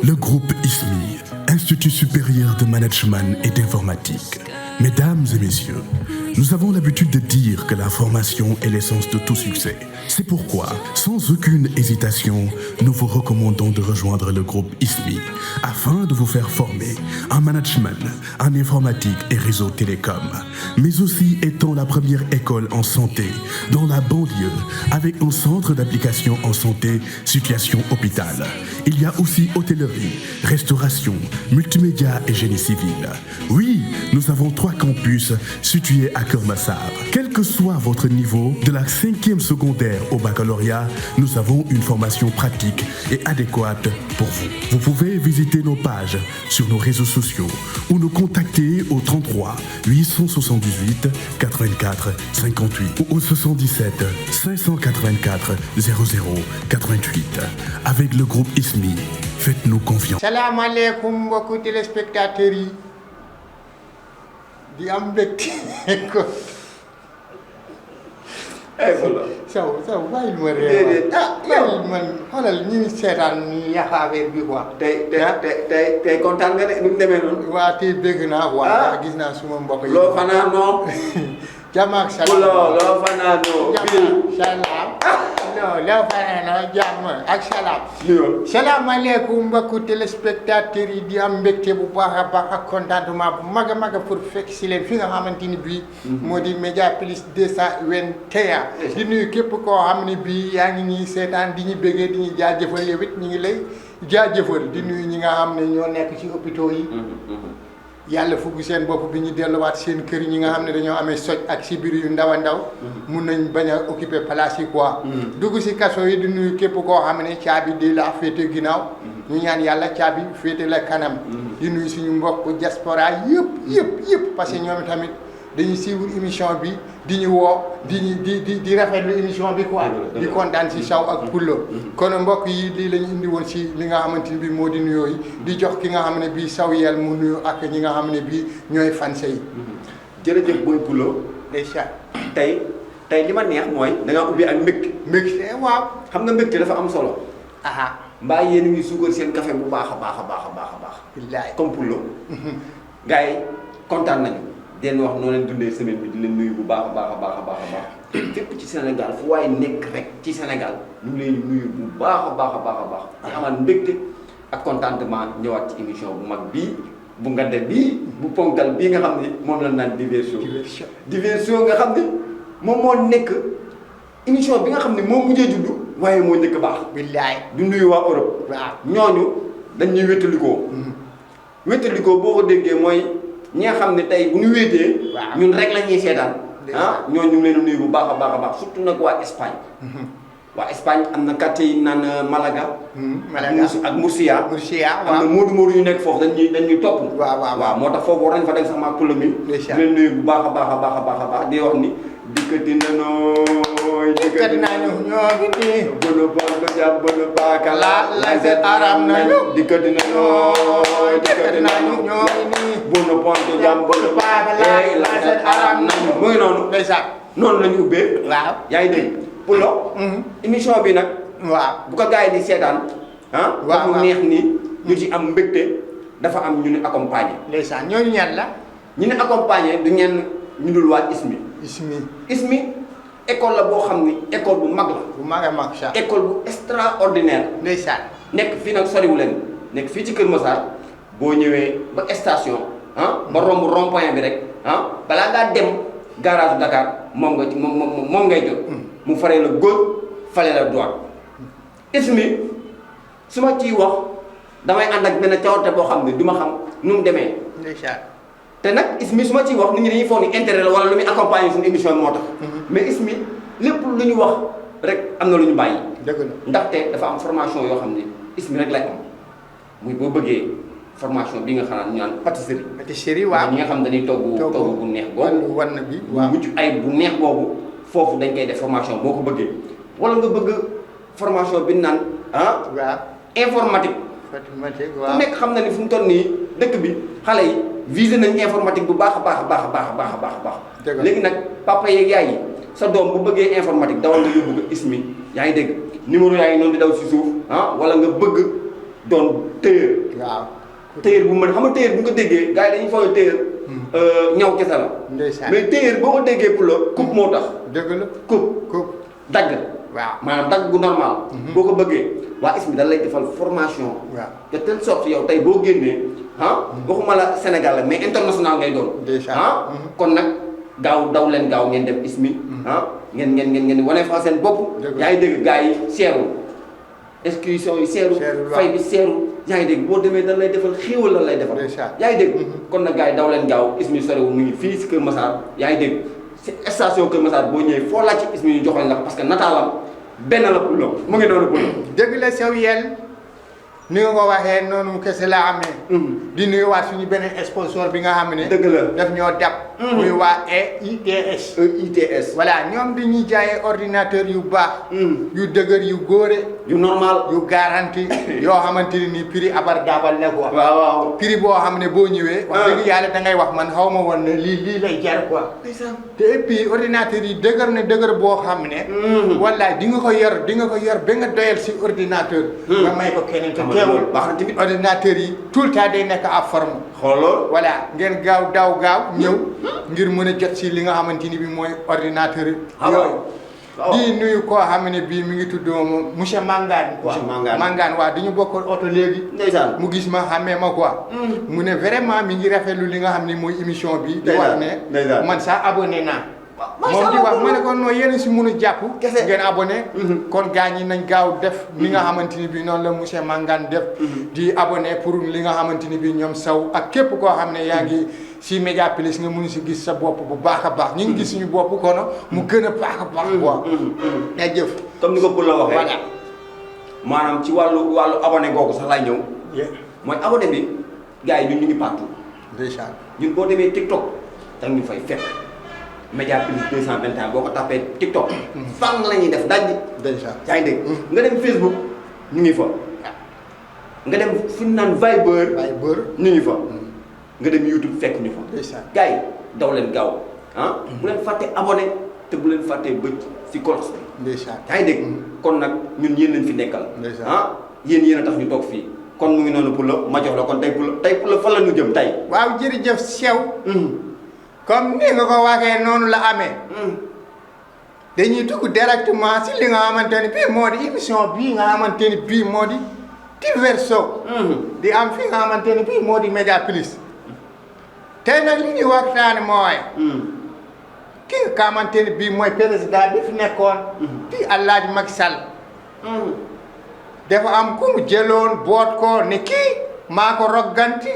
Le groupe ISMI, Institut supérieur de management et d'informatique. Mesdames et messieurs, nous avons l'habitude de dire que la formation est l'essence de tout succès. C'est pourquoi, sans aucune hésitation, nous vous recommandons de rejoindre le groupe ISMI afin de vous faire former en management, en informatique et réseau télécom, mais aussi étant la première école en santé dans la banlieue avec un centre d'application en santé, situation hôpital. Il y a aussi hôtellerie, restauration, multimédia et génie civil. Oui, nous avons 3 campus situés à Keur Massar. Quel que soit votre niveau, de la 5e secondaire au baccalauréat, nous avons une formation pratique et adéquate pour vous. Vous pouvez visiter nos pages sur nos réseaux sociaux ou nous contacter au 33 878 84 58 ou au 77 584 00 88. Avec le groupe ISMI, faites-nous confiance. Salam alaikum mbokku téléspectateurs yi di am mbégte ko saw bàyyil ma réew bàyyil man xoolal ñi seetaan ñi yaxaafeer bi quoi tey kontaan nga de nu mu demee noonu. waa tey bëgg naa quoi gis naa suma mbokk yi loo fanaanoo jàmm ak salaam loo fanaanoo salaam non loo fanaanoo jàmm ak salaam salaamaaleykum mbokku téléspectateurs yi di am mbégte bu baax a baax ak contentement bu mag a mag pour fekk si leen fi nga xamante ni bii moo di Média Plus 221 di nuyu képp koo xam ne bii yaa ngi ñuy seetaan di ñu bëggee di ñu jaajëfal yow it ñu ngi lay jaajëfal di nuyu ñi nga xam ne ñoo nekk ci hôpitaux yi yàlla fugg seen bopp bi ñu delluwaat seen kër ñi nga xam ne dañoo amee soj ak si biir yu ndaw a ndaw mun nañ bañ a occuper place yi quoi dugg si kaso yi di nuyu képp koo xam ne caabi di la féete ginnaaw ñu ñaan yàlla caabi féete la kanam di nuyu suñu mbokk diaspora yëpp parce que ñoom tamit dañuy suivre émission bi di ñu woo di rafetlu émission bi quoi di kontaan si saw ak pullo kon mbokk yi lii la ñu indi woon si li nga xamante ni bii moo di nuyoo yi di jox ki nga xam ne bii saw yeel mu nuyu ak ñi nga xam ne bii ñooy fanse yi jërëjëf booy Pulo déjà tey li ma neex mooy da ngaa ubbi ak mbégte waaw xam nga mbégte dafa am solo aha mbaa yéen a ngi suukar seen café bu baax a baax billaay comme Pulo gars yi kontaan nañu den wax noo leen dundee semaine bi di leen nuyu bu baax a baax fépp ci Sénégal fu waaye nekk rek ci Sénégal ñu ngi leen nuyu bu baax a baax di amaat mbégte ak contentement ñëwaat ci émission bu mag bii bu ngande bii bu ponkal bii nga xam ni moom la naan diversion nga xam ni moom moo nekk émission bi nga xam ni moo mujjee juddu waaye moo njëkk baax billaay du nuyu waa Europe waaw ñooñu dañ ñuy wéttalikoo boo ko déggee mooy ñi nga xam ne tey bu ñu wéetee ñun rek la ñuy seetaan ñooñu ñu ngi leen nuyu bu baax a baax surtout nag waa Espagne waa Espagne am na quartier yi naan Malaga ak Murcia am na Moodu yu nekk foofu dañuy topp waaw moo tax foofu war nañ fa dem sax maa pula mi di leen nuyu bu baax a baax di wax ni dikkati nañu ñoo ngi nii bënu bon jàpp bënu baakala laset aram nañu dikkati nañu ñoo ngi nii bënu bon jàpp bënu baakala laset aram nañu mu ngi noonu ndeysaan noonu la ñu ubbee waaw yaa ngi dégg Pulo émission bi nag waaw bu ko gars yi di seetaan ba mu neex ni ñu ci am mbégte dafa am ñu ni accompagné ndeysaan ñooñu ñan la ñu ni accompagné du ñenn ñu dul waa ISMI école la boo xam ni école bu mag la bu mag a mag sax école bu extraordinaire ndeysaan nekk fii nag soriwu leen nekk fii ci Kër Massar boo ñëwee ba station ba romb rond-point bi rek balaa ngaa dem garage Dakar moom ngay jot mu faree la gauche fale la droite ISMI su ma ciy wax damay ànd ak benn cawarte boo xam ne du ma xam nu mu demee ndeysaan te nag ISMI su ma ciy wax nit ñi dañuy foog ni intérêt la wala lu muy accompagner suñu émission moo tax mais ISMI lépp lu ñu wax rek am na lu ñu bàyyi dëgg la ndaxte dafa am formation yoo xam ne ISMI rek lay am muy boo bëggee formation bi nga xam ne ñu naan pâtisserie waaw ñi nga xam ne dañuy togg bu neex boobu wan bi mucc ay bu neex boobu foofu dañ koy def formation boo ko bëggee wala nga bëgg formation bi naan waaw informatique ku nekk xam na ni fu mu toll nii dëkk bi xale yi visé nañ informatique bu baax a baax léegi nag papa yeeg yaay yi sa doom bu bëggee informatique dawal nga yóbbu ko ISMI yaa ngi dégg numéro yaa ngi noonu di daw si suuf wala nga bëgg doon téer. waaw. téer bu mën xam nga téer bu ñu ko déggee gars yi dañuy foog téer. ñaw kese la. ndeysaan mais téer boo ko déggee pour la coupe moo tax. dëgg la coupe dagg. waaw maanaam dagg gu normal. boo ko bëggee waa ISMI da lay defal formation. waaw de telle sorte yow tey boo génnee waxuma la Sénégal la mais international ngay doon. kon nag daw leen gaaw ngeen def ISMI. ngeen wane fa seen bopp. yaa ngi dégg gars yi seerul inscription yi seerul. fay bi seerul. yaa ngi dégg boo demee dañ lay defal xéewal la lay defal. yaa ngi dégg. kon nag gars yi daw leen gaaw ISMI sorewul mu ngi fii si Kër Massar yaa ngi dégg si station Kër Massar boo ñëwee foo laaj ci ISMI ñu joxoon la parce que nataalam benn la pour mu ngi noonu pour dëgg la sew yel ni nga ko waxee noonu kese la amee. di nuyuwaat suñu beneen sponsor bi nga xam ne. dëgg la daf ñoo dab. muy waa EITS. EITS. voilà ñoom dañuy jaayee ordinateur yu baax. yu dëgër yu góore. yu normal yu garanti yoo xamante ne nii prix abordable la quoi. waaw prix boo xam ne boo ñëwee. wax dëgg yàlla da ngay wax man xaw ma woon ne lii lay jar quoi. te et puis ordinateur yi dëgër na dëgër boo xam ne. wallaay di nga ko yor ba nga doyal si ordinateur. nga may ko keneen te teewul. baax na tamit ordinateur yi tout le temps day nekk à forme. xooloo voilà ngeen gaaw ñëw. ngir mën a jot si li nga xamante ni bi mooy ordinateur yi. di nuyu koo xam ne bii mi ngi tudd monsieur Mangane. monsieur Mangane waaw dañu bokkoon oto léegi. ndeysaan mu gis ma xàmmee ma quoi. mu ne vraiment mi ngi rafetlu li nga xam ne mooy émission bi. di wax ne man sax abonné naa. moom di wax ma ne ko non yéen si mun a jàpp. ngeen abonné. kon gars ñi nañ gaaw def. li nga xamante ni bi noonu la monsieur Mangane def. di abonné pour li nga xamante ni bi ñoom saw ak képp koo xam ne yaa ngi si Mediapolis nga mun si gis sa bopp bu baax a baax ñu ngi gis suñu bopp kono mu gën a baax a baax quoi. nga jëf comme ni ko Poul la waxee. voilà maanaam ci wàllu abonné googu sax laay ñëw. mooy abonné bi gars yi ñu ngi partout. ndeysaan ñun boo demee TikTok da nga ñu fay fekk. Mediapolis 221 boo ko tapé TikTok. fan la ñuy def daj. ndeysaan yaa ngi dégg. nga dem Facebook ñu ngi fa. nga dem fu ñu naan Viber. ñu ngi fa. nga dem YouTube fekk ñu fa. ndeysaan gars yi daw leen gaaw bu leen fàtte abonné te bu leen fàtte bëj si cloche bi. ndeysaan yaa ngi dégg. kon nag ñun yéen lañ fi nekkal. yéen a tax ñu toog fii kon mu ngi noonu pour la ma jox la kon tey pour la fan la ñu jëm tey. waaw jërëjëf Sew. comme ni nga ko waxee noonu la amee. dañuy dugg directement si li nga xamante ne bii moo di émission bii nga xamante ne bii moo di Diverso. di am fi nga xamante ne bii moo di Mediapolis. tey nag li ñuy waxtaane mooy. ki nga xamante ne bii mooy président bi fi nekkoon. di Alaaji Macky Sall. dafa am ku mu jëloon boot ko ne kii maa ko rogganti.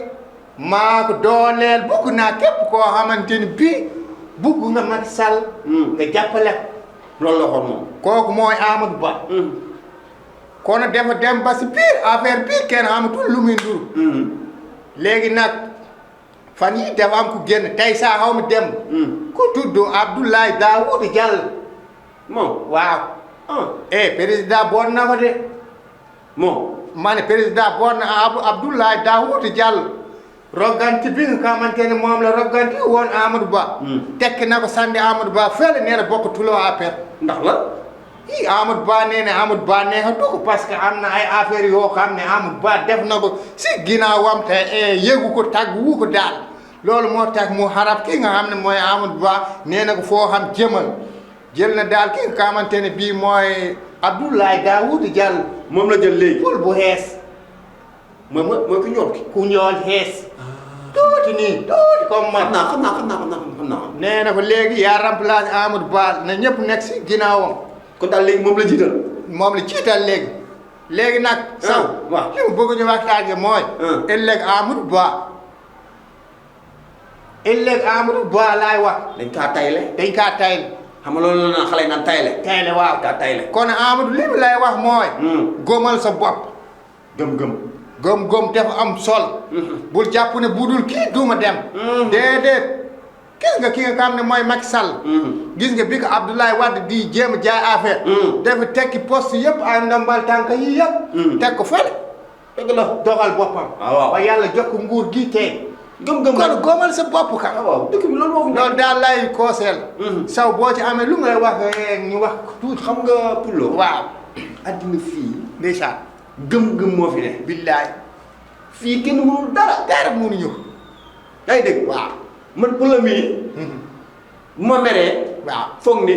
maa ko dooleel bugg naa képp koo xamante ni bii bugg nga Macky Sall. nga jàppale ko. loolu la xool moom. kooku mooy Amadou Ba. kon dafa dem ba si biir affaire bii kenn xamatul lu muy ndur. léegi nag fan yii dafa am ku génn tey saa xaw ma dem. ku tudd Abdoulaye Daouda Diallo. moom waaw. président boot na ko de. moom. ma ne président boot na Abdoulaye Daouda Diallo. roganti bi nga xamante ne moom la roganti woon Amadou Ba. tekki na ko sànni Amadou Ba fële nee na bokk tuloo affaire. ndax la. Amadou Ba nee na Amadou Ba neexatu ko parce que am na ay affaires yoo xam ne Amadou Ba def na ko si ginnaawam te yëgu ko tàggu wu ko daal loolu moo tax mu xarab ki nga xam ne mooy Amadou Ba nee na ko foo xam jëmal jël na daal ki nga xamante ne bii mooy Abdoulaye Daouda Diallo. moom la jël léegi. pul bu xees. mooy ku ñool ki. ku ñool xees. tuuti nii tuuti comme man. xam naa. nee na ko léegi yaa remplacé Amadou Ba na ñëpp nekk si ginnaawam. kon daal léegi moom la jiital. moom la jiital léegi. léegi nag. saw waaw li mu bëgg ñu waxtaanee mooy. ëllëg Amadou Ba. ëllëg Amadou Ba laay wax. dañ kaa tayle. xam nga loolu la xale yi naan tayle. tayle waaw kaa tayle. kon Amadou li mu lay wax mooy. góomal sa bopp. gëm-gëm dafa am sol. bul jàpp ne budul kii duuma dem. déedéet. gis nga ki nga xam ne mooy Macky Sall. gis nga bi ko Abdoulaye Wade di jéem a jaay affaire. dafa tekki poste yëpp ay ndombal tànk yi yëpp. teg ko fële. dëgg la doxal boppam. waaw ba yàlla jox ko nguur gi tey. gëm-gëm kon góomal sa bopp ka. waaw dëkk bi loolu moo fi nekk. loolu daal lay kooseel. saw boo ci amee lu ngay wax ñu wax tuuti. xam nga Poulo. waaw. addina fii. ndeysaan. gëm-gëm moo fi ne. billaay fii kenn mënul dara mënuñu. yaa ngi dégg. waaw man Pulo mii. bu ma meree. waaw foog ni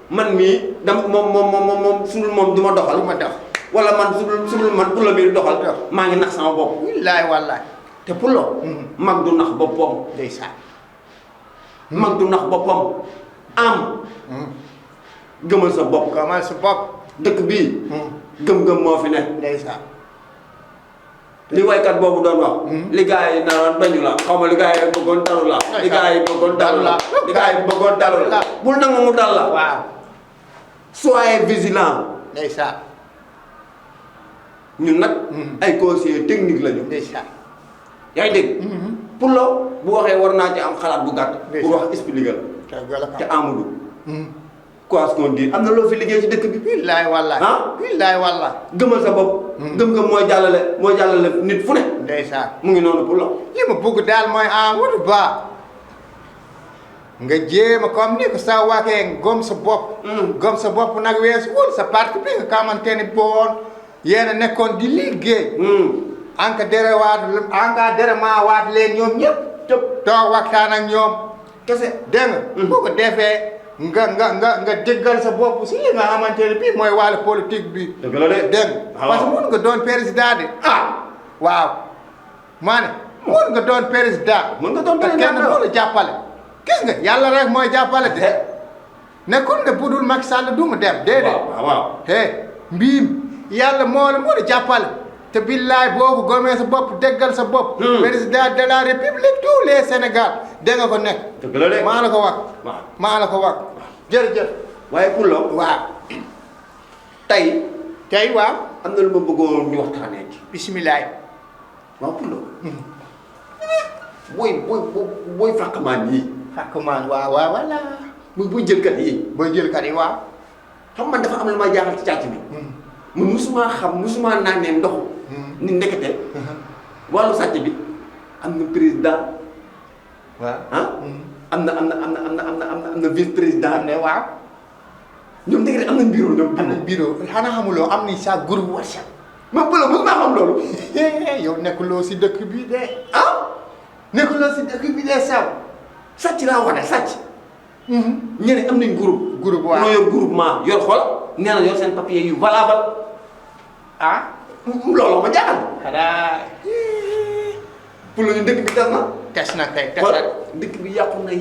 man mii dama moom su dul moom du ma doxal. du ma dox wala man su dul man Pulo mii du doxal. maa ngi nax sama bopp. billaay wallaay. te Pulo. mag du nax boppam. ndeysaan. mag du nax boppam. am. gëmal sa bopp. gëmal sa bopp. dëkk bii. gëm-gëm moo fi ne. ndeysaan. li waykat boobu doon wax. li gars yi naan bañu la xaw ma li gars yi bëggoon dalu la. li gars yi bëggoon dalu la. li gars yi bëggoon dalu la. bul nangu mu dal la. waaw. soyez vigilant. ndeysaan. ñun nag. ay conseillers techniques lañu. ndeysaan. yaa ngi dégg. Pulo bu waxee war naa ci am xalaat bu gàtt. pour wax expliquer la. te Amadou. quoi ce qu'on dit am na loo fi liggéey ci dëkk bi. billaay wallaay. billaay wallaay. gëmal sa bopp. gëm-gëm mooy jàllale nit fu ne. ndeysaan. mu ngi noonu Pulo. li ma bëgg daal mooy Amadou Ba nga jéem a comme ni ko sa waxee gëm sa bopp. gëm sa bopp nag weesu wul sa parti bi nga xamante ni boon yéen a nekkoon di liggéey. encadré waat leen ñoom ñëpp. toog waxtaan ak ñoom. kese dégg nga. boo ko defee nga déggal sa bopp si li nga xamante ne bii mooy wàllu politique bi. dëgg la de dégg nga parce que mun nga doon président de. waaw maa ne mun nga doon président. mun nga doon président kenn moo la jàppale. gis nga yàlla rek mooy jàppale de. nekkul ne budul Macky Sall du mu dem. déedéet waaw. mbiim yàlla moo la jàppale. te billaay boobu gomee sa bopp déggal sa bopp. président de la république tous les Sénégal dégg nga ko nekk. dëgg la de maa la ko wax. waaw maa la ko wax. jërëjëf. waaye Pulo. waaw. tey waaw. am na lu ma bëggoon ñu waxtaanee ci. bisimilah. waaw Pulo. booy fàqmaan yii. fàqmaan waaw voilà. booy jëlkat yii. booy jëlkat yi waaw. xam man dafa am lu ma jaaxal ci càcc bi. man musuma naanee ndox. ni ndekete. wàllu sàcc bi am na président. waaw am na vice président. am na waaw. ñoom ndekete am nañ bureau ñoom. am nañ bureau xanaa xamuloo am nañ sa groupe WhatsApp. ma Pulo musuma xam loolu. yow nekkuloo si dëkk bi de. nekkuloo si dëkk bi de saw. sàcc laa wax de sàcc. ñeneen am nañ groupe. groupe waaw ñoo yor groupement yor xol nee na yor seen papier yu valable. loolu ma jaaxal. xanaa. Pulo ñu dëkk bi tas na. tes na kay tes wala na. dëkk bi yàqu na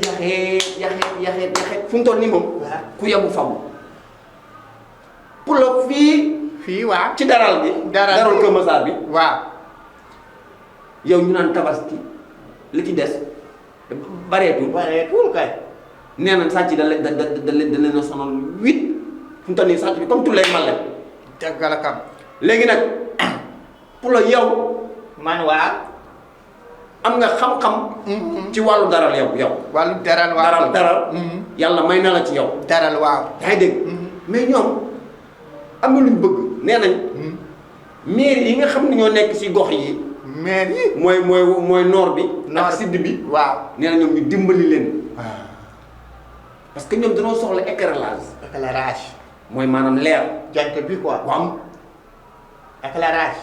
yaxeet fu mu toll nii moom. ku yabu fabu. Pulo fii waaw. ci daral bi. daral Kër Massar bi. waaw. yow ñu naan tabaski li ci des bareetul. kay. nee na sàcc da leen a sonal 8 fu mu toll nii sàcc bi comme tout lay male. dëgg la kam. léegi nag Pulo yow man waaw. am nga xam-xam. ci wàllu daral yow. wàllu daral waaw daral. yàlla may na la ci yow. daral waaw. yaa ngi dégg. mais ñoom am na lu ñu bëgg nee nañ. maire yi nga xam ne ñoo nekk ci gox yi. maire yi. mooy nord bi. nord ak sud bi. waaw. nee na ñoom ñu dimbali leen. parce que ñoom dañoo soxla éclairage. éclairage. mooy maanaam leer. jant bi quoi. waaw. éclairage.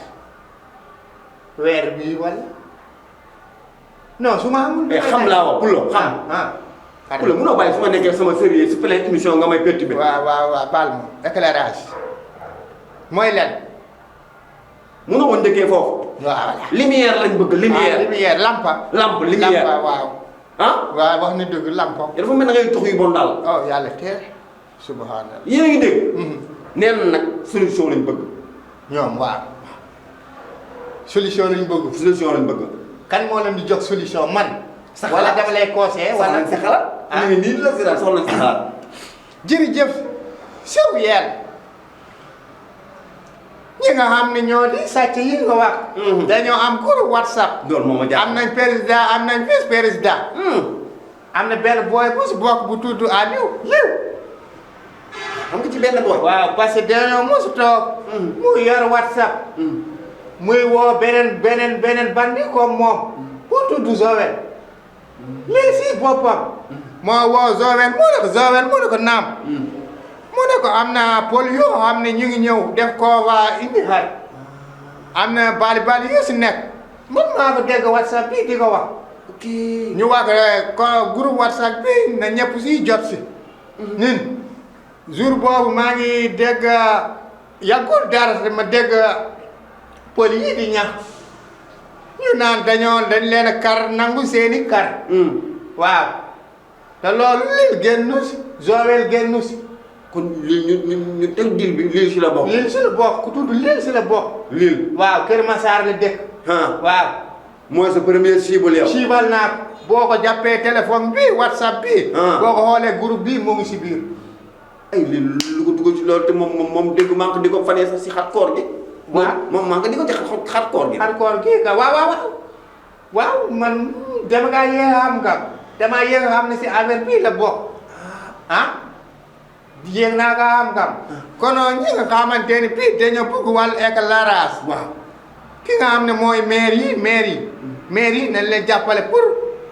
weer bi wala. non su ma amul. xam laa wax Pulo xam. Pulo munoo bàyyi su ma nekkee sama série su plein émission nga may perturbé. waaw baal ma éclairage. mooy lan. munoo woon njëkkee foofu. voilà. lumière lañ bëgg lumière. lumière lampa. lumière waaw. waaw wax na dëgg lampa. dafa mel na ngay tux yu bon daal. oh yàlla teel. subhanallah. yéen a ngi dégg. nee na nag solution lañ bëgg. ñoom waaw. solution lañ bëgg. solution lañ bëgg. kan moo leen di jox solution man. wala dama lay conseillé wala sa xalaat. mu ngi nii la si daal soxla si xalaat. jërëjëf. sew yeel. ñi nga xam ne ñoo di sàcc yi nga wax. dañoo am groupe WhatsApp. loolu moo ma jàpp. am nañ président am nañ vice président. am na benn booy bu si bokk bu tudd Aliou. xam nga ci benn booy. waaw parce que dañoo mosu toog. mu yor WhatsApp. muy woo beneen bandi comme moom. bu tudd Zowel. lii si boppam. moo woo Zowel mu ne ko naam. mu ne ko am na pôle yoo xam ne ñu ngi ñëw def ko waa indi xar. am na bali yu si nekk man maa ko dégg WhatsApp bi di ko wax. ok ñu wax ko groupe WhatsApp bi na ñëpp si jot si. ñun jour boobu maa ngi dégg yàggul dara ma dégg pël yi di ñax ñu naan dañ leen a kar nangu seeni kar. waaw te loolu lii génnu si Joël génnu si. kon lii ñu teg dil bi lii si la bokk. lii si la bokk ku tudd lii si la bokk. lii waaw Kër Massar la dëkk. waaw. mooy sa premier cible yow. cible naa boo ko jàppee téléphone bi WhatsApp bi. boo ko xoolee groupe bi mu ngi si biir. ay lii lu ko dugal ci loolu te moom dégg maa ngi ko di ko fanee sax si xat koor gi. waaw moom maa ngi ko di ko ci xat koor gi. xat koor gi ka waaw man dama ngaa yéex a xam nga damaa yéex a xam ne si affaire bii la bokk yéex naa ko xam nga kono ñi nga xamante ni bii dañoo bëgg wàllu éclairage. waaw ki nga xam ne mooy maire yi nañ leen jàppale pour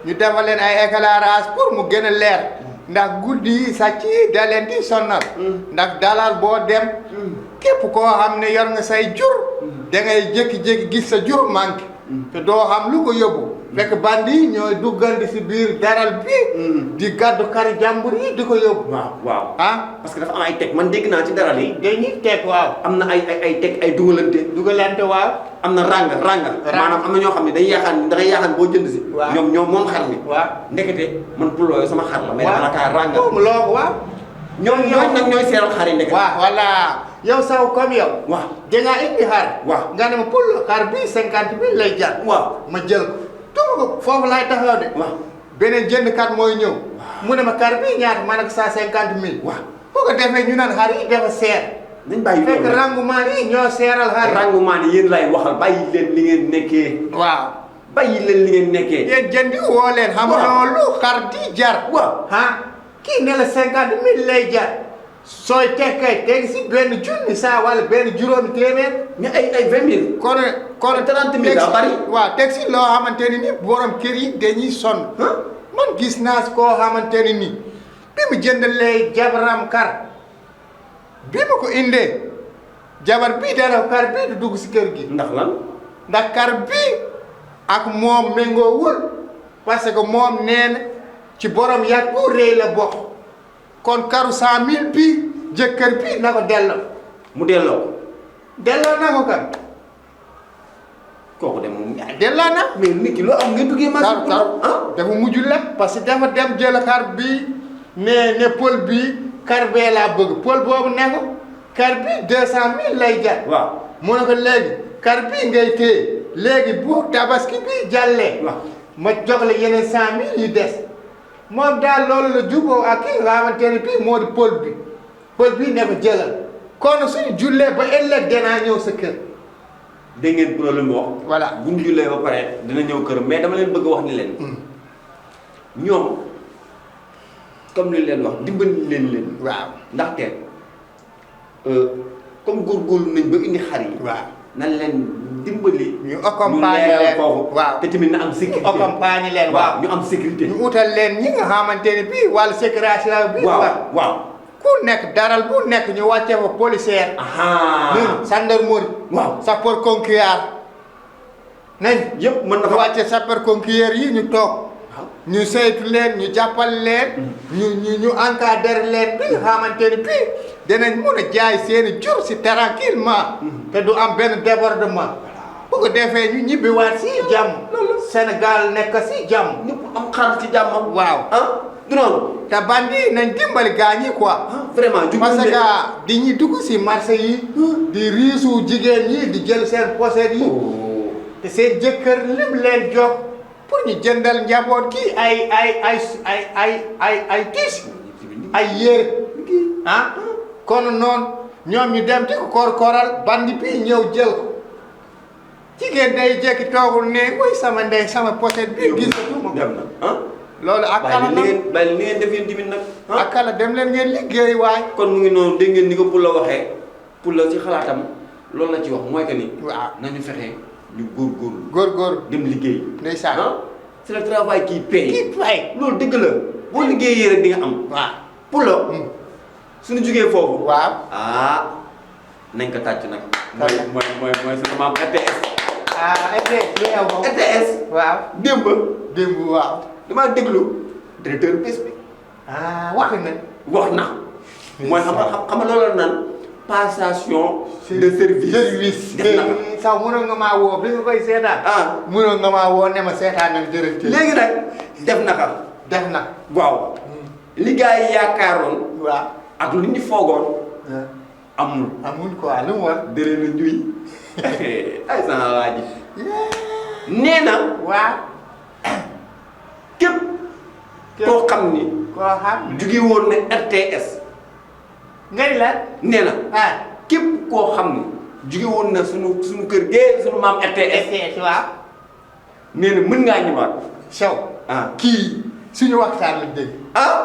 ñu defal leen ay éclairage pour mu gën a leer ndax guddi yi sàcc yi da leen di sonnal. ndax dalal boo dem képp koo xam ne yor nga say jur da ngay jékki-jékki gis sa jur manqué te doo xam lu ko yóbbu fekk bandi yi ñooy duggandi si biir daral bi di gàddu kari jàmbur yi di ko yóbbu. waaw parce que dafa am ay teg man dégg naa ci daral yi. dañuy teg waaw. am na ay teg ay dugalante waaw. am na ràng maanaam am na ñoo xam ne dañuy yaakaar boo jënd si. waaw ñoom moom xar mi. waaw ndekete man pour loolu sama xar la. mais dama la kaa ràng. moom loo waaw. ñooñu nag ñooy seeral xar yi ndekete. waaw voilà yow saw comme yow. waaw dangaa indi xar. waaw nga ne ma pour xar bi 50 000 lay jar. waaw ma jël ko. tuuti ko foofu laay taxaw de. waaw beneen jëndkat mooy ñëw. mu ne ma xar bi ñaata ma ne ko 150 000. waaw boo ko defee ñu naan xar yi dafa seer. nañ bàyyi fekk rangumaan yi ñoo seeral xar yi. rangumaan yi yéen lay waxal bàyyi leen li ngeen nekkee. waaw bàyyi leen li ngeen nekkee. yéen jëndi woo leen. xam loolu xar di jar. waaw kii ne la 50 000 lay jar. sooy teg si benn junni saa wala benn juróomi téeméer. mais ay 20 000. kon 30 000 daa bari. waaw teg si loo xamante ne ni borom kër yi dañuy sonn. man gis naa si koo xamante ne ni bi mu jëndalee jabaram kar bi ma ko indee jabar bii dara kar bii du dugg si kër gi. ndax lan. ndax kar bii ak moom méngoowul parce que moom nee na ci borom yàgg bu rëy la bokk. kon karu 100 000 bi jëkkër bi na ko delloo. mu delloo ko. delloo na ko kan. kooku dem moom. delloo na. mais nit ki loo am nga duggee marché. dafa mujj lépp parce que dafa dem jël kar bi ne pël bi kar bee laa bëgg pël boobu ne ko kar bi 200 000 lay jar. waaw mu ne ko léegi kar bi ngay téye léegi bu tabaski bi jàllee. waaw ma jox la yeneen 100 000 yu des. moom daal loolu la juboo ak ki nga xamante ne bii moo di pël bi ne ko jëlal kon suñu jullee ba ëllëg danaa ñëw sa kër. dégg ngeen problème wax. voilà bu ñu jullee ba pare dina ñëw kër mais dama leen bëgg a wax ni leen. ñoom comme li leen wax dimbali leen. waaw ndaxte comme góorgóorlu nañ ba indi xar yi. waaw nañ leen dimbali. ñu accompagner leen waaw te tamit na am sécurité. accompagner leen waaw ñu am sécurité. ñu utal leen ñi nga xamante ne bii wàllu sécurité bi. waaw ku nekk daral bu nekk ñu wàcce fa policière. gendarmerie. waaw sapeur pompier nañ. yëpp mën na fa wàcce sapeur pompier yi ñu toog. ñu saytu leen ñu jàppal leen. ñu encadré leen bi nga xamante ne bii danañ mun a jaay seeni jur si tranquillement te du am benn débordement. bu ko defee ñu ñibbiwaat si jàmm. Sénégal nekk si jàmm. ñëpp am xar ci jàmm. waaw du noonu. te bandi nañ dimbali gaañ yi quoi. vraiment parce que di ñuy dugg si marché yi. di riisu jigéen ñi di jël seen poset yi. te seen jëkkër lim leen jox pour ñu jëndal njaboot gi ay tiis ay yére kon noonu ñoom ñu dem di ko koral bandi bi ñëw jël ko jigéen day jekki toogul ne mooy sama ndey sama poset bi gis nga dem na loolu ak kala bàyyi li ngeen def yéen tamit nag. ak kala dem leen ngeen liggéey waay. kon mu ngi noonu dégg ngeen ni ko pour la waxee pour la ci xalaatam loolu la ci wax mooy que ni. waaw nañu fexe ñu góorgóorlu. góorgóorlu dem liggéey. ndeysaan c'est le travail qui paye. qui paye loolu dëgg la boo liggéeyee rek di nga am. waaw pour la suñu jugee foofu. waaw nañ ko tàcc nag. mooy suñu maam RTS. RTS lu xew moom. RTS. waaw démb waaw. damaa déglu directeur bés bi. wax na. wax na. mooy xam nga loolu la naan passation de service. def na ko sax mënoon nga maa woo bi nga koy seetaan. mënoon nga maa woo ne ma seetaanal directeur. léegi nag def na ko. def na. waaw. li gars yi yaakaaroon. waaw ak lu ñu foogoon. amul quoi lu mu war. dërë na njuy ay sama waa ji. nee na. waaw. képp koo xam ni. koo xam. jóge woon na RTS. nga ni la. nee na. képp koo xam ni. jóge woon na sunu kër gee sunu maam RTS. RTS waaw. nee na mën ngaa ñëwaat. Sow. kii suñu waxtaan lañ dégg.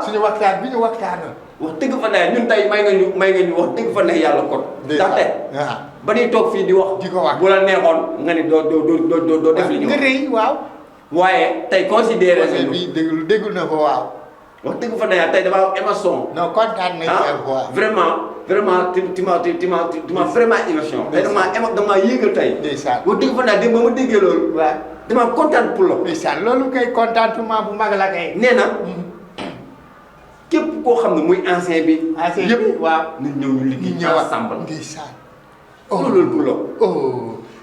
suñu waxtaan bi ñu waxtaanoon. wax dëgg fa ne ñun tey may nga ñu wax dëgg fa ne yàlla kon. ndaxte ba ñuy toog fii di wax. di ko wax bu la neexoon nga ni doo def li ñu nga rëy waaw. waaye tey considéré nañu bi déglu na ko waaw. wax dëgg fa ne tey damaa am émotion. non kontaan nañu quoi. vraiment tu m'as vraiment émotion. tey damaa yéegal tey. ndeysaan wax dëgg fa ne démb ba ma déggee loolu. waaw damaa kontaan pour la. ndeysaan loolu kay contentement bu mag la kay. nee na. képp koo xam ne muy ancien bi. ancien bi yëpp waaw. nit ñëw ñu liggéey ensemble. ndeysaan. loolu pour la.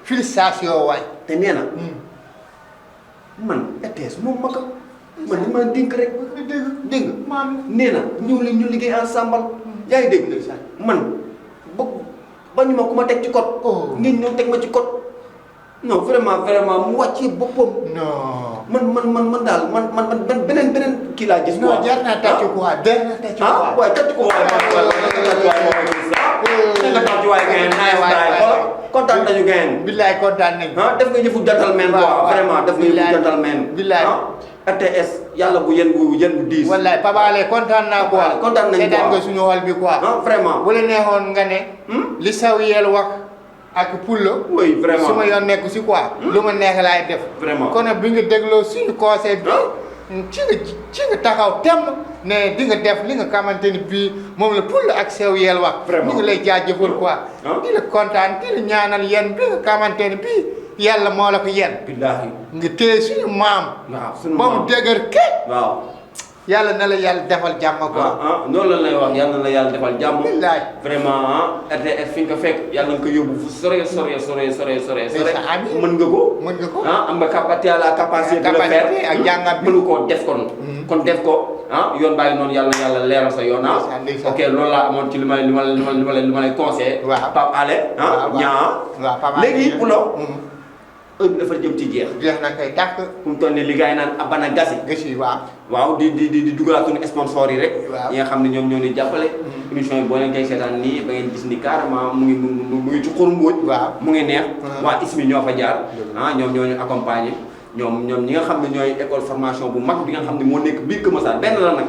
félicitation waay. te nee na. man RTS moom ma ko. man li ma dénk rek. dégg nga maam nee na ñëw leen ñu liggéey ensemble. yaa ngi dégg man ba ñu ma ku ma teg ci code. ngeen ñëw teg ma ci code. non vraiment mu wàccee boppam. non man daal man beneen kii laa gis. non jar naa tàcc quoi jar naa tàcc quoi. waaye tàcc ko waaye nga tàcc waaye ngeen kontaan nañu ngeen. billaay kontaan nañu. def nga yëfu gentleman quoi vraiment def nga yëfu gentleman. billaay RTS yàlla bu yen bu diis. wallaay Papa Alé kontaan naa quoi. kontaan nañu quoi seetaan nga suñu xol bi quoi. vraiment. bu la neexoon nga ne. li saw yeel wax. ak Poulo. oui vraiment su ma yoon nekk si quoi. lu ma neex laay def. vraiment kon bi nga dégloo suñu conseil bi. ci nga taxaw temm ne di nga def li nga xamante ni bii moom la Poulo ak sew yeel wax. vraiment ñu ngi lay jaajëfal quoi. di la kontaan di la ñaanal yéen bi nga xamante ni bii yàlla moo la ko yéen. billaahi nga téye suñu maam. waaw suñu maam ba mu dëgër kay. waaw. yàlla na la yàlla defal jàmm quoi. loolu la lay wax yàlla na la yàlla defal jàmm. billaay vraiment RTS fi nga ko fekk yàlla nga ko yóbbu fu sore. amiin mën nga ko. mën nga ko am nga capacité de le faire ak jàngat bi mënu koo def kon. kon def ko yoon bàyyi noonu yàlla na yàlla leeral sa yoon. ok loolu laa amoon ci li ma lay conseillé. waaw Pape Alé. waaw Pape Alé léegi Poulo. heure bi dafa jëm ci jeex. jeex na kay tàkk. fu mu toll nii li gars yi naan abana gasi. gasi waaw. waaw di dugalaat suñu sponsor yi rek. waaw yi nga xam ne ñoom ñoo ñuy jàppale. émission yi boo leen koy seetaan nii ba ngeen gis ni carrément mu ngi ci xur mbóoj. waaw mu ngi neex. waa ISMI ñoo fa jaar. ñoom ñoo ñu accompagner. ñoom ñi nga xam ne ñooy école formation bu mag bi nga xam ne moo nekk biir Kër Massar benn la nag.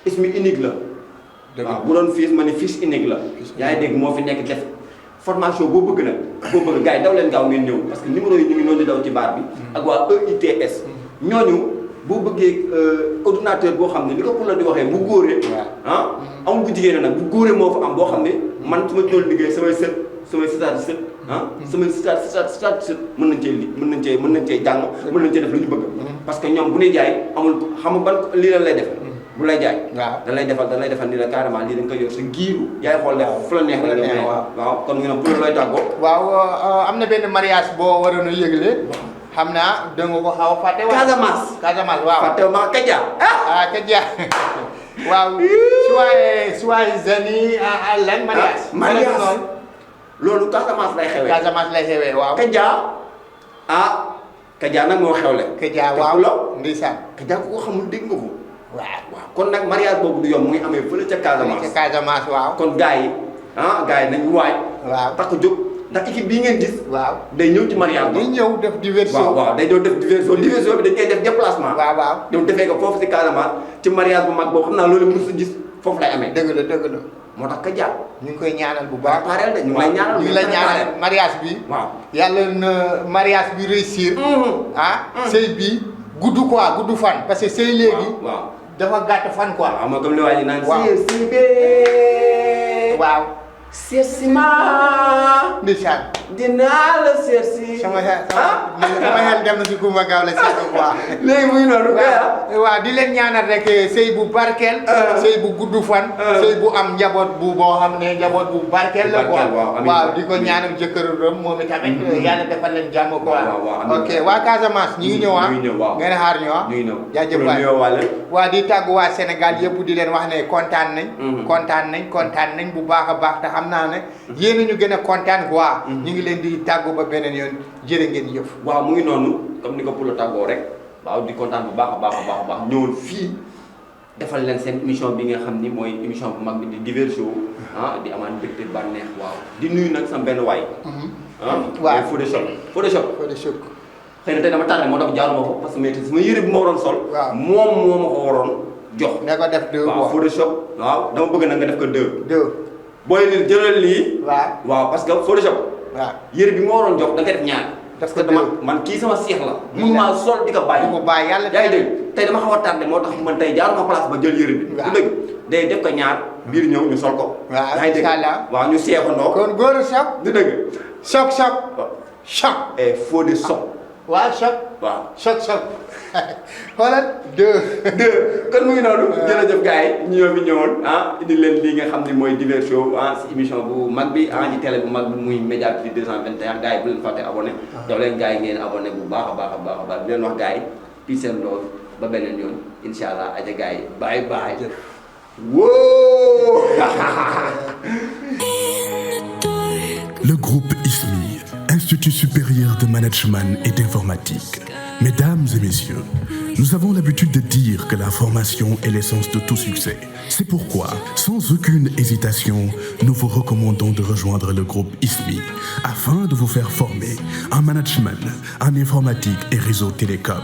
ISMI unique la. waaw bu doon fiis ma ne fiis unique la. yaa ngi dégg moo fi nekk def. formation boo bëgg nag gars yi daw leen gaaw ngeen ñëw parce que numéro yi ñu ngi noonu di daw ci baar bi ak waa EITS ñooñu boo bëggee ordinateur boo xam ne li ko pour la di waxee bu góoree amul bu jigéen nag bu góoree moo fa am boo xam ne man su ma doon liggéey samay sëtaat sët samay sëtaat sët mën nañ cee jàng mën nañ cee def lu ñu bëgg parce que ñoom bu ñuy jaay amul xam ban lii la lay def bu lay jaay. waaw da lay defal ni la carrément lii da nga koy yor sa giiru. yaay xool ne fu la neex la nga may waaw kon nga ne pour looy tàggoo. waaw am na benn mariage boo waroon a yëgle. xam naa da nga ko xaw a fàtte. Casamance waaw fàtte ma Kaja. Kaja waaw. suwaay zani lan mariage. loolu Casamance lay xewee. waaw Kaja. Kaja nag moo xewle. Kaja waaw ndeysaan. Kaja ku ko xamul dégg nga ko. waaw kon nag mariage boobu du yomb mu ngi amee fële ca Casamance. waaw kon gars yi nañu waaj. waaw takk jóg ndax équipe bii ngeen gis. waaw day ñëw ci mariage bi. day ñëw def diversion. waaw day ñëw def diversion bi dañ koy def déplacement. waaw ñoom defee ko foofu si Casamance ci mariage bu mag boobu xam naa loolu mën sa gis foofu lay amee. dëgg la. moo tax ka jàpp ñu ngi koy ñaanal bu baax. pareel de ñu ngi lay ñaanal mariage bi. waaw yàlla na mariage bi réussir. sëy bi gudd fan parce que sëy léegi. dafa gàtt fan quoi. waaw mooy comme li waa ji naan. waaw waaw seet si ma. ndeysaan. dinaa la seet si. sama xel dem na si Kumba Gaaw la seet bu baax. léegi muy noonu. waaw di leen ñaanal rek sëy bu barkeel. sëy bu gudd fan. sëy bu am njaboot bu boo xam ne njaboot bu barkeel la quoi. waaw di ko ñaanal jëkkëram moom itamit. yàlla defal leen jàmm quoi. ok waa Casamance ñu ngi ñëw ah. ngeen xaar ñu ah. jaajëf waay waa di tàggu waa Sénégal yëpp di leen wax ne kontaan nañ. kontaan nañ bu baax a baax te xam naa ne yéen a ñu gën a kontaan quoi. ñu ngi leen di tàggu ba beneen yoon jërë ngeen yëf. waaw mu ngi noonu comme ni ko Poulo tàggoo rek waaw di kontaan bu baax a baax ñëwul fii defal leen seen émission bi nga xam ni mooy émission bu mag bi di Divers Show di amaan mbégte bànneex waaw di nuyu nag sama benn waay. waaw Fodé Shop. xëy na tey dama tardé moo tax jaaruma ko parce que mais sama yére bi ma waroon sol. waaw moom moo ma ko waroon jox. ne ko def 2 waaw Fodé Shop waaw dama bëgg nag nga def ko 2. 2 booy lii jëlal lii. waaw parce que Fodé Shop. waaw yére bi ma waroon jox da nga def ñaar. def ko man kii sama seex la. mun maa sol di ko bàyyi. di ko bàyyi yàlla yaa ngi dégg tey dama xaw a tardé moo tax man tey jaaruma place ba jël yére bi. waaw du dëgg day def ko ñaar biir ñëw ñu sol ko. waaw yaa ngi dégg incha allah waaw ñu seexandoo. kon góor Shop. du dëgg. Shop. et Fodé Shop. waaw Shop. waaw Shop. xoolal 2. kon mu ngi noonu. jërëjëf gars yi ñoo fi ñëwoon indi leen lii nga xam ni mooy Divers Show si émission bu mag bi ci télé bu mag bi muy Mediaprix 221 gars yi bu leen fàtte abonné. jox leen gars yi ngeen abonné bu baax a baax di leen wax gars yi peace and love ba beneen yoon incha allah aja gars yi bye bye. Wow. Le groupe ISMI, Institut supérieur de management et d'informatique. Mesdames et messieurs, nous avons l'habitude de dire que l'information est l'essence de tout succès. C'est pourquoi, sans aucune hésitation, nous vous recommandons de rejoindre le groupe ISMI afin de vous faire former en management, en informatique et réseau télécom,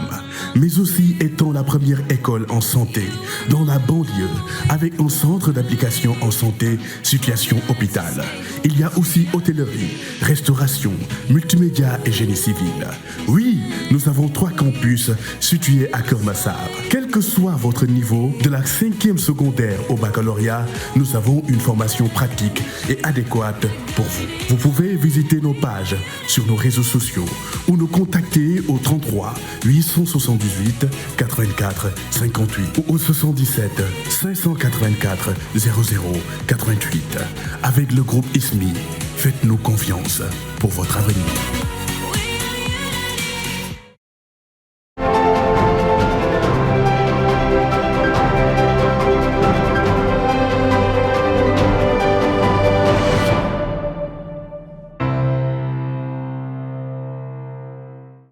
mais aussi étant la première école en santé dans la banlieue avec un centre d'application en santé, situation hôpital. Il y a aussi hôtellerie, restauration, multimédia et génie civil. Oui, nous avons 3 campus situés à Keur Massar. Quel que soit votre niveau, de la 5e secondaire au baccalauréat, nous avons une formation pratique et adéquate pour vous. Vous pouvez visiter nos pages sur nos réseaux sociaux ou nous contacter au 33 878 84 58 ou au 77 584 00 88. Avec le groupe ISMI, faites-nous confiance pour votre avenir.